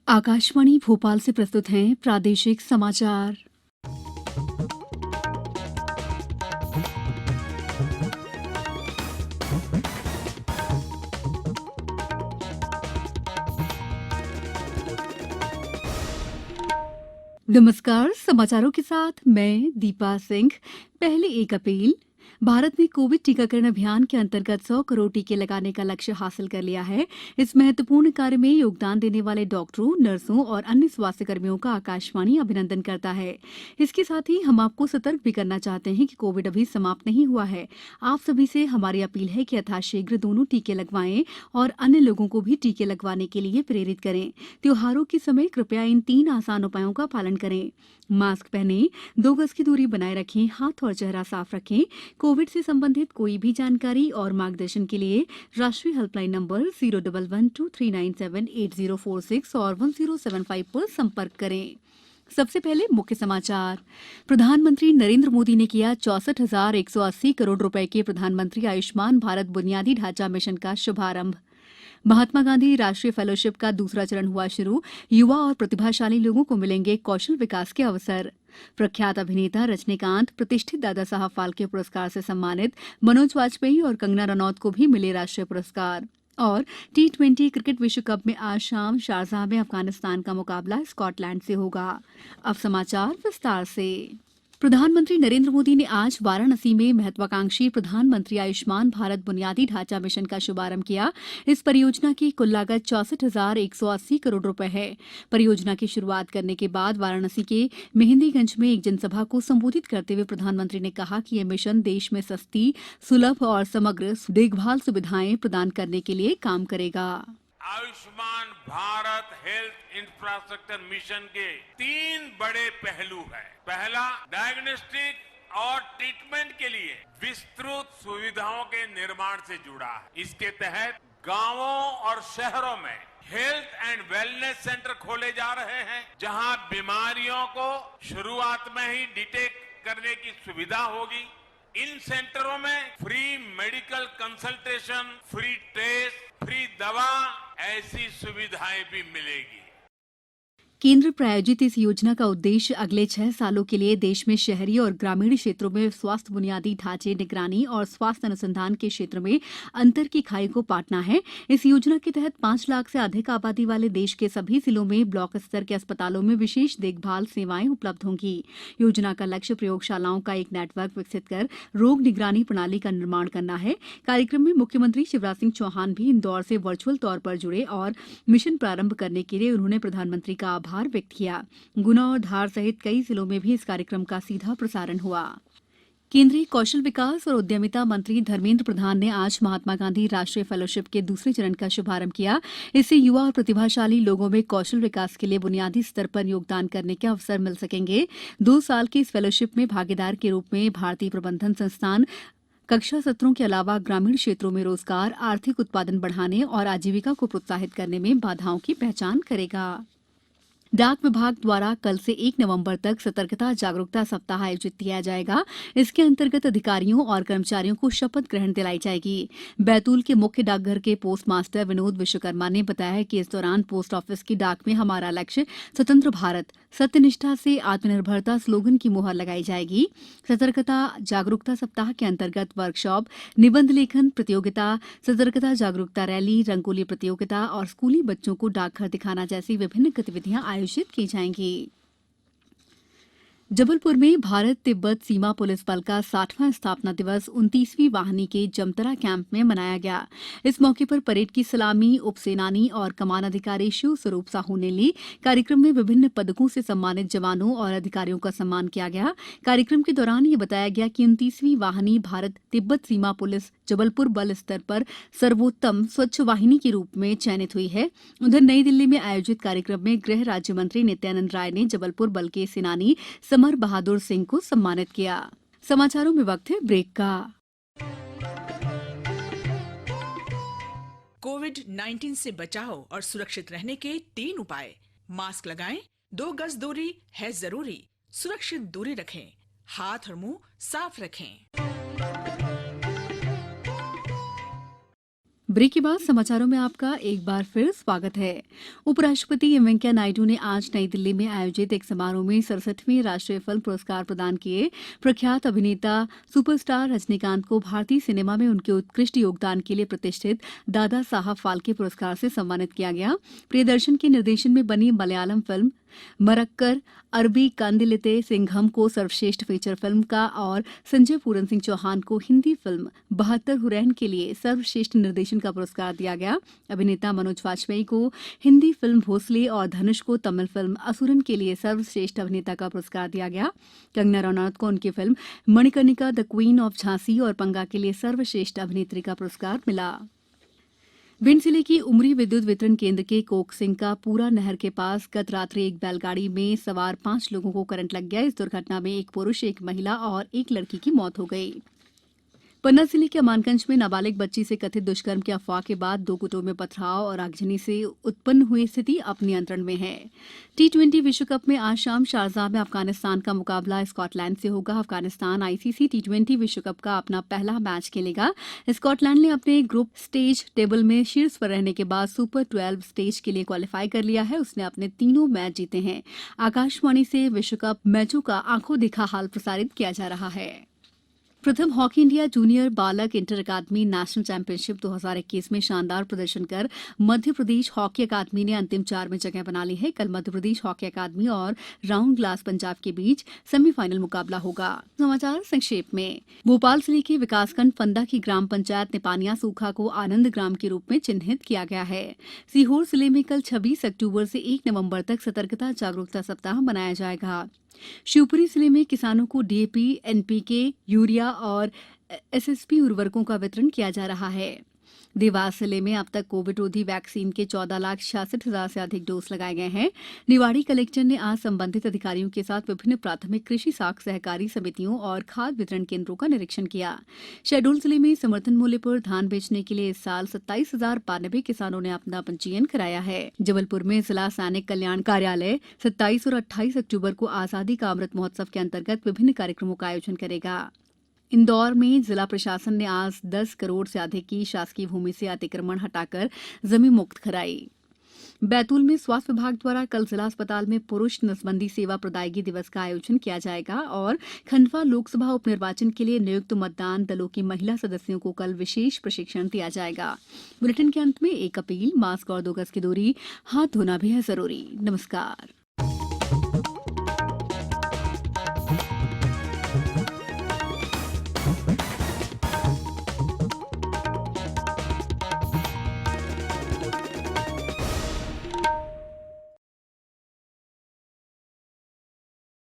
आकाशवाणी भोपाल से प्रस्तुत हैं प्रादेशिक समाचार। नमस्कार, समाचारों के साथ मैं दीपा सिंह। पहले 1 अप्रैल भारत ने कोविड टीकाकरण अभियान के अंतर्गत 100 करोड़ टीके लगाने का लक्ष्य हासिल कर लिया है। इस महत्वपूर्ण कार्य में योगदान देने वाले डॉक्टरों, नर्सों और अन्य स्वास्थ्य कर्मियों का आकाशवाणी अभिनंदन करता है। इसके साथ ही हम आपको सतर्क भी करना चाहते हैं कि कोविड अभी समाप्त नहीं हुआ है। आप सभी से हमारी अपील है कि यथाशीघ्र दोनों टीके लगवाएं और अन्य लोगों को भी टीके लगवाने के लिए प्रेरित करें। त्योहारों के समय कृपया इन 3 आसान उपायों का पालन करें। मास्क पहनें, 2 गज की दूरी बनाए रखें, हाथ और चेहरा साफ रखें। कोविड से संबंधित कोई भी जानकारी और मार्गदर्शन के लिए राष्ट्रीय हेल्पलाइन नंबर 01123978046 और 1075 पर संपर्क करें। सबसे पहले मुख्य समाचार। प्रधानमंत्री नरेंद्र मोदी ने किया 64,180 करोड़ रुपए के प्रधानमंत्री आयुष्मान भारत बुनियादी ढांचा मिशन का शुभारंभ। महात्मा गांधी राष्ट्रीय फेलोशिप का दूसरा चरण हुआ शुरू। युवा और प्रतिभाशाली लोगों को मिलेंगे कौशल विकास के अवसर। प्रख्यात अभिनेता रजनीकांत प्रतिष्ठित दादा साहब फाल्के पुरस्कार से सम्मानित। मनोज वाजपेयी और कंगना रनौत को भी मिले राष्ट्रीय पुरस्कार। और T20 क्रिकेट विश्व कप में आज शाम शारजाह में अफगानिस्तान का मुकाबला स्कॉटलैंड से होगा। अब समाचार विस्तार से। प्रधानमंत्री नरेंद्र मोदी ने आज वाराणसी में महत्वाकांक्षी प्रधानमंत्री आयुष्मान भारत बुनियादी ढांचा मिशन का शुभारंभ किया। इस परियोजना की कुल लागत 64,180 करोड़ रुपए है। परियोजना की शुरुआत करने के बाद वाराणसी के मेहंदीगंज में एक जनसभा को संबोधित करते हुए प्रधानमंत्री ने कहा कि यह मिशन देश में सस्ती, सुलभ और समग्र देखभाल सुविधाएं प्रदान करने के लिए काम करेगा। Ayushman Bharat health infrastructure mission के 3 बड़े पहलू हैं। पहला, डायग्नोस्टिक और ट्रीटमेंट के लिए विस्तृत सुविधाओं के निर्माण से जुड़ा है। इसके तहत गांवों और शहरों में हेल्थ एंड वेलनेस सेंटर खोले जा रहे हैं, जहां बीमारियों को शुरुआत में ही डिटेक्ट करने की सुविधा होगी। इन सेंटरों में free medical consultation, free test, free दवा, ऐसी सुविधाएं भी मिलेगी। केंद्र प्रायोजित इस योजना का उद्देश्य अगले 6 सालों के लिए देश में शहरी और ग्रामीण क्षेत्रों में स्वास्थ्य बुनियादी ढांचे, निगरानी और स्वास्थ्य अनुसंधान के क्षेत्र में अंतर की खाई को पाटना है। इस योजना के तहत 5 लाख से अधिक आबादी वाले देश के सभी जिलों में ब्लॉक स्तर के अस्पतालों में विशेष देखभाल सेवाएं उपलब्ध होंगी। योजना का लक्ष्य प्रयोगशालाओं का एक नेटवर्क विकसित कर रोग निगरानी प्रणाली का निर्माण करना है। कार्यक्रम में मुख्यमंत्री शिवराज सिंह चौहान भी इंदौर से वर्चुअल तौर पर जुड़े और मिशन प्रारंभ करने के लिए उन्होंने प्रधानमंत्री का आभार व्यक्त किया। गुना और धार सहित कई जिलों में भी इस कार्यक्रम का सीधा प्रसारण हुआ। केंद्रीय कौशल विकास और उद्यमिता मंत्री धर्मेंद्र प्रधान ने आज महात्मा गांधी राष्ट्रीय फेलोशिप के दूसरे चरण का शुभारंभ किया। इससे युवा और प्रतिभाशाली लोगों में कौशल विकास के लिए बुनियादी स्तर पर योगदान करने के अवसर मिल सकेंगे। 2 साल की इस फेलोशिप में भागीदार के रूप में भारतीय प्रबंधन संस्थान कक्षा सत्रों के अलावा ग्रामीण क्षेत्रों में रोजगार, आर्थिक उत्पादन बढ़ाने और आजीविका को प्रोत्साहित करने में बाधाओं की पहचान करेगा। डाक विभाग द्वारा कल से 1 नवंबर तक सतर्कता जागरूकता सप्ताह आयोजित किया जाएगा। इसके अंतर्गत अधिकारियों और कर्मचारियों को शपथ ग्रहण दिलाई जाएगी। बैतूल के मुख्य डाकघर के पोस्ट मास्टर विनोद विश्वकर्मा ने बताया कि इस दौरान पोस्ट ऑफिस की डाक में हमारा लक्ष्य स्वतंत्र भारत, सत्यनिष्ठा से आत्मनिर्भरता स्लोगन की मुहर लगाई जाएगी। सतर्कता जागरूकता सप्ताह के अंतर्गत वर्कशॉप, निबंध लेखन प्रतियोगिता, सतर्कता जागरूकता रैली, रंगोली प्रतियोगिता और स्कूली बच्चों को डाकघर दिखाना जैसी विभिन्न गतिविधियां आयोजित की जाएंगी। जबलपुर में भारत तिब्बत सीमा पुलिस बल का 60वां स्थापना दिवस 29वीं वाहिनी के जमतरा कैंप में मनाया गया। इस मौके पर परेड की सलामी उपसेनानी और कमान अधिकारी शिव स्वरूप साहू ने ली। कार्यक्रम में विभिन्न पदकों से सम्मानित जवानों और अधिकारियों का सम्मान किया गया। कार्यक्रम के दौरान ये बताया गया कि 29वीं वाहिनी भारत तिब्बत सीमा पुलिस जबलपुर बल स्तर पर सर्वोत्तम स्वच्छ वाहिनी के रूप में चयनित हुई है। उधर नई दिल्ली में आयोजित कार्यक्रम में गृह राज्य मंत्री नित्यानंद राय ने जबलपुर बल के सेनानी समर बहादुर सिंह को सम्मानित किया। समाचारों में वक्त है ब्रेक का। कोविड-19 से बचाव और सुरक्षित रहने के 3 उपाय। मास्क लगाएं, 2 गज दूरी है जरूरी, सुरक्षित दूरी रखें, हाथ और मुंह साफ रखें। ब्रेक के बाद समाचारों में आपका एक बार फिर स्वागत है। उपराष्ट्रपति एम वेंकैया नायडू ने आज नई दिल्ली में आयोजित एक समारोह में 67वें राष्ट्रीय फिल्म पुरस्कार प्रदान किए। प्रख्यात अभिनेता सुपरस्टार रजनीकांत को भारतीय सिनेमा में उनके उत्कृष्ट योगदान के लिए प्रतिष्ठित दादा साहब फाल्के पुरस्कार से सम्मानित किया गया। प्रियदर्शन के निर्देशन में बनी मलयालम फिल्म मरक्कर अरबी कांदिलिते सिंघम को सर्वश्रेष्ठ फीचर फिल्म का और संजय पूरन सिंह चौहान को हिंदी फिल्म 72 हुरैन के लिए सर्वश्रेष्ठ निर्देशन का पुरस्कार दिया गया। अभिनेता मनोज वाजपेयी को हिंदी फिल्म भोसले और धनुष को तमिल फिल्म असुरन के लिए सर्वश्रेष्ठ अभिनेता का पुरस्कार दिया गया। कंगना रनौत को उनकी film Manikarnika the queen of Jhansi और पंगा के लिए सर्वश्रेष्ठ अभिनेत्री का पुरस्कार मिला। भिंड जिले की उमरी विद्युत वितरण केंद्र के कोकसिंह का पूरा नहर के पास गत रात्रि एक बैलगाड़ी में सवार 5 लोगों को करंट लग गया। इस दुर्घटना में एक पुरुष, एक महिला और एक लड़की की मौत हो गई। पन्ना जिले के अमानगंज में नाबालिग बच्ची से कथित दुष्कर्म की अफवाह के बाद 2 गुटों में पथराव और आगजनी से उत्पन्न हुई स्थिति अब नियंत्रण में है। टी20 विश्व कप में आज शाम शारजाह में अफगानिस्तान का मुकाबला स्कॉटलैंड से होगा। अफगानिस्तान आईसीसी टी20 विश्व कप का अपना पहला मैच खेलेगा। स्कॉटलैंड ने अपने ग्रुप स्टेज टेबल में शीर्ष पर रहने के बाद सुपर 12 स्टेज के लिए क्वालिफाई कर लिया है। उसने अपने तीनों मैच जीते हैं। आकाशवाणी से विश्व कप मैचों का आंखों देखा हाल प्रसारित किया जा रहा है। प्रथम हॉकी इंडिया जूनियर बालक इंटर अकादमी नेशनल चैंपियनशिप 2021 में शानदार प्रदर्शन कर मध्य प्रदेश हॉकी अकादमी ने अंतिम 4 में जगह बना ली है। कल मध्य प्रदेश हॉकी अकादमी और राउंड ग्लास पंजाब के बीच सेमीफाइनल मुकाबला होगा। समाचार संक्षेप में। भोपाल जिले के विकासखंड फंदा की ग्राम पंचायत निपानिया सूखा को आनंद ग्राम के रूप में चिन्हित किया गया है। सीहोर जिले में कल 26 अक्टूबर से 1 नवंबर तक सतर्कता जागरूकता सप्ताह मनाया जाएगा। शिवपुरी जिले में किसानों को डीएपी, एनपीके, यूरिया और एसएसपी उर्वरकों का वितरण किया जा रहा है। देवास जिले में अब तक कोविड रोधी वैक्सीन के 14,66,000 से अधिक डोज लगाए गए हैं। निवाड़ी कलेक्टर ने आज संबंधित अधिकारियों के साथ विभिन्न प्राथमिक कृषि साख सहकारी समितियों और खाद वितरण केंद्रों का निरीक्षण किया। शहडोल जिले में समर्थन मूल्य पर धान बेचने के लिए इस साल 27,092 किसानों ने अपना पंजीयन कराया है। जबलपुर में जिला सैनिक कल्याण कार्यालय 27 और 28 अक्टूबर को आजादी का अमृत महोत्सव के अंतर्गत विभिन्न कार्यक्रमों का आयोजन करेगा। इंदौर में जिला प्रशासन ने आज 10 करोड़ से अधिक की शासकीय भूमि से अतिक्रमण हटाकर जमीन मुक्त कराई। बैतूल में स्वास्थ्य विभाग द्वारा कल जिला अस्पताल में पुरुष नसबंदी सेवा प्रदायगी दिवस का आयोजन किया जाएगा और खंडवा लोकसभा उपनिर्वाचन के लिए नियुक्त मतदान दलों की महिला सदस्यों को कल विशेष प्रशिक्षण दिया जाएगा। बुलेटिन के अंत में एक अपील, मास्क और 2 गज की दूरी, हाथ धोना भी है जरूरी। नमस्कार।